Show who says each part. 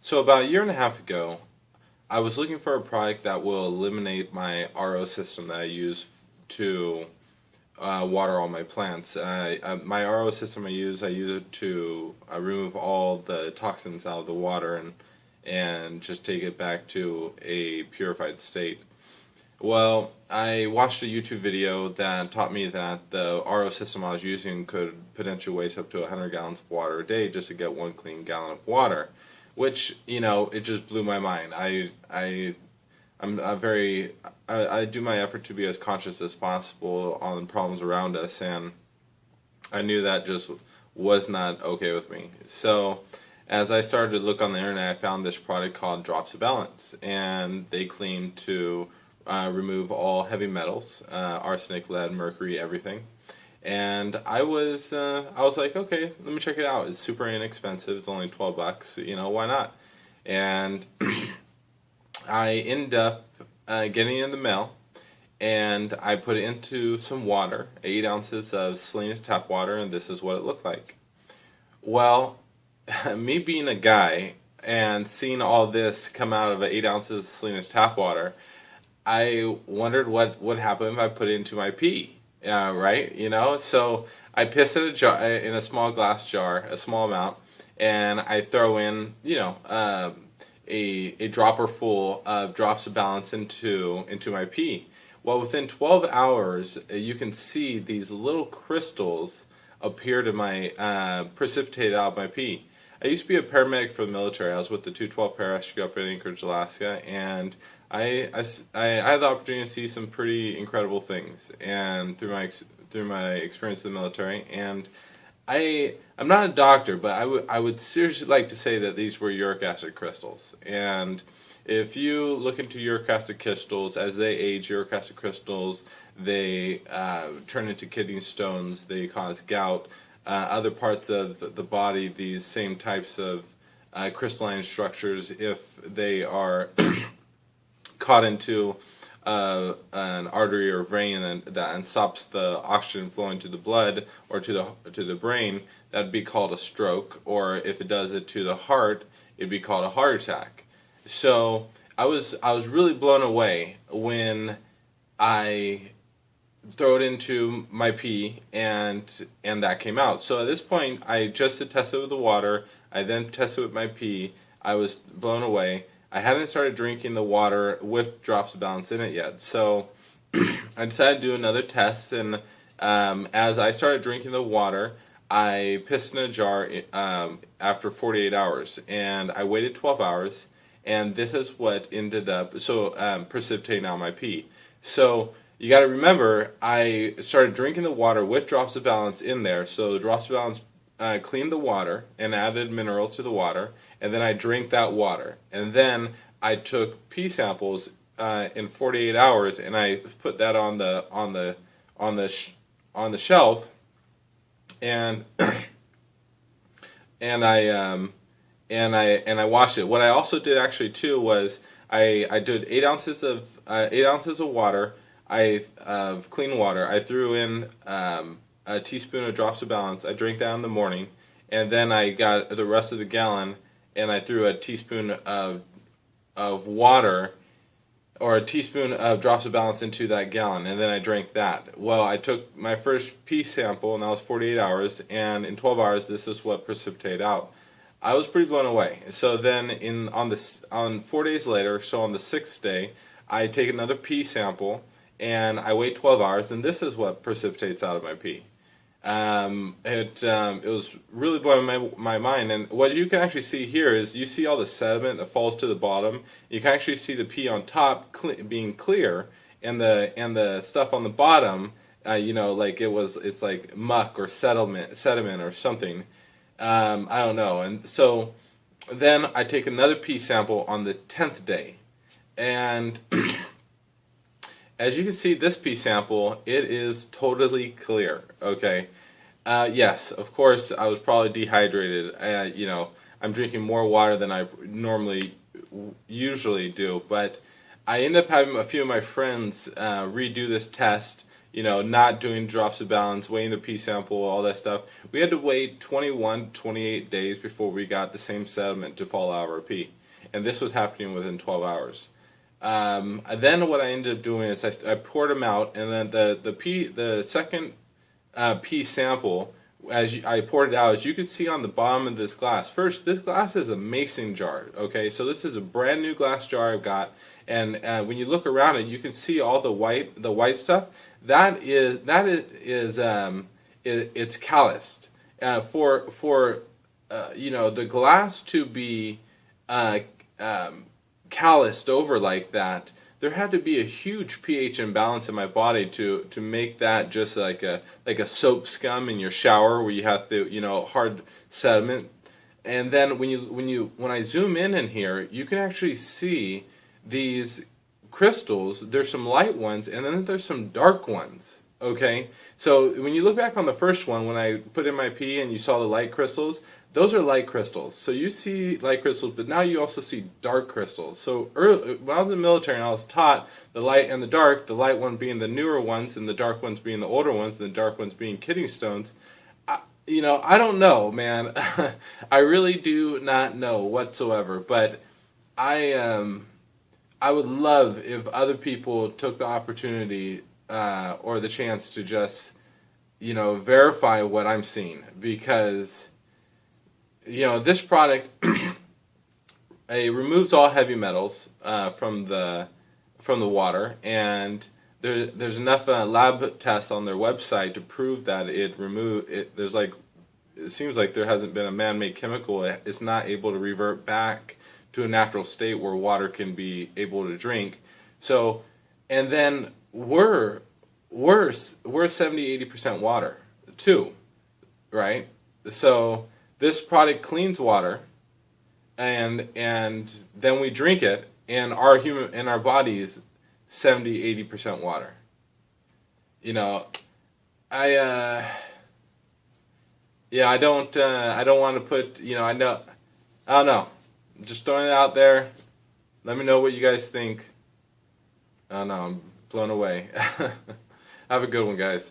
Speaker 1: So about a year and a half ago, I was looking for a product that will eliminate my RO system that I use to water all my plants. My RO system I use it to remove all the toxins out of the water and just take it back to a purified state. Well, I watched a YouTube video that taught me that the RO system I was using could potentially waste up to 100 gallons of water a day just to get one clean gallon of water, which, it just blew my mind. I'm a very, I do my effort to be as conscious as possible on the problems around us, and I knew that just was not okay with me. So, as I started to look on the internet, I found this product called Drops of Balance, and they claim to remove all heavy metals, arsenic, lead, mercury, everything. And I was like, okay, let me check it out. It's super inexpensive. It's only $12. Why not? And I ended up getting it in the mail, and I put it into some water, 8 ounces of Salinas tap water, and this is what it looked like. Well, me being a guy and seeing all this come out of 8 ounces of Salinas tap water, I wondered what would happen if I put it into my pee, right? So I piss in a jar, in a small glass jar, a small amount, and I throw in, a dropper full of Drops of Balance into my pee. Well, within 12 hours, you can see these little crystals appear to my precipitate out of my pee. I used to be a paramedic for the military. I was with the 212 Parachute up in Anchorage, Alaska, and I had the opportunity to see some pretty incredible things, and through my experience in the military. And I'm not a doctor, but I would seriously like to say that these were uric acid crystals. And if you look into uric acid crystals, as they age, uric acid crystals, they turn into kidney stones. They cause gout. Other parts of the body, these same types of crystalline structures, if they are caught into an artery or vein and stops the oxygen flowing to the blood or to the brain, that'd be called a stroke. Or if it does it to the heart, it'd be called a heart attack. So I was really blown away when I throw it into my pee and that came out. So at this point, I just tested with the water. I then tested with my pee. I was blown away. I hadn't started drinking the water with Drops of Balance in it yet, so I decided to do another test. And as I started drinking the water, I pissed in a jar after 48 hours, and I waited 12 hours, and this is what ended up precipitating out my pee. So you got to remember, I started drinking the water with Drops of Balance in there, so the Drops of Balance cleaned the water and added minerals to the water, and then I drank that water. And then I took pee samples in 48 hours, and I put that on the shelf, and I washed it. What I also did actually too was I did 8 ounces of water. Of clean water. I threw in a teaspoon of Drops of Balance. I drank that in the morning, and then I got the rest of the gallon, and I threw a teaspoon of water, or a teaspoon of Drops of Balance into that gallon, and then I drank that. Well, I took my first pee sample, and that was 48 hours, and in 12 hours, this is what precipitated out. I was pretty blown away. So then, on 4 days later, so on the 6th day, I take another pee sample, and I wait 12 hours, and this is what precipitates out of my pee. It was really blowing my mind, and what you can actually see here is you see all the sediment that falls to the bottom. You can actually see the pee on top being clear, and the stuff on the bottom, like it's like muck or sediment or something. I don't know. And so then I take another pee sample on the 10th day, and as you can see, this pee sample, it is totally clear, okay? Yes, of course, I was probably dehydrated. I'm drinking more water than I usually do, but I ended up having a few of my friends redo this test not doing drops of balance, weighing the pee sample, all that stuff. We had to wait 21, 28 days before we got the same sediment to fall out of our pee. And this was happening within 12 hours. Then what I ended up doing is I poured them out, and then the second pee sample, I poured it out, as you can see on the bottom of this glass. First, this glass is a mason jar. Okay, so this is a brand new glass jar I've got, and when you look around it, you can see all the white stuff. It's calloused. For the glass to be calloused over like that, there had to be a huge pH imbalance in my body to make that just like a soap scum in your shower where you have to hard sediment. And then when I zoom in here, you can actually see these crystals. There's some light ones, and then there's some dark ones. Okay, so when you look back on the first one, when I put in my pee and you saw the light crystals, those are light crystals. So you see light crystals, but now you also see dark crystals. So when I was in the military and I was taught the light and the light one being the newer ones and the dark ones being the older ones, and the dark ones being kidney stones. I don't know, man. I really do not know whatsoever. But I would love if other people took the opportunity or the chance to just verify what I'm seeing, because this product it removes all heavy metals from the water, and there's enough lab tests on their website to prove that it seems like there hasn't been a man-made chemical. It's not able to revert back to a natural state where water can be able to drink. So, and then we're 70-80% water too, right? So this product cleans water, and then we drink it, and our body is 70-80% water. I don't want to put, I don't know. I'm just throwing it out there. Let me know what you guys think. I don't know, I'm blown away. Have a good one, guys.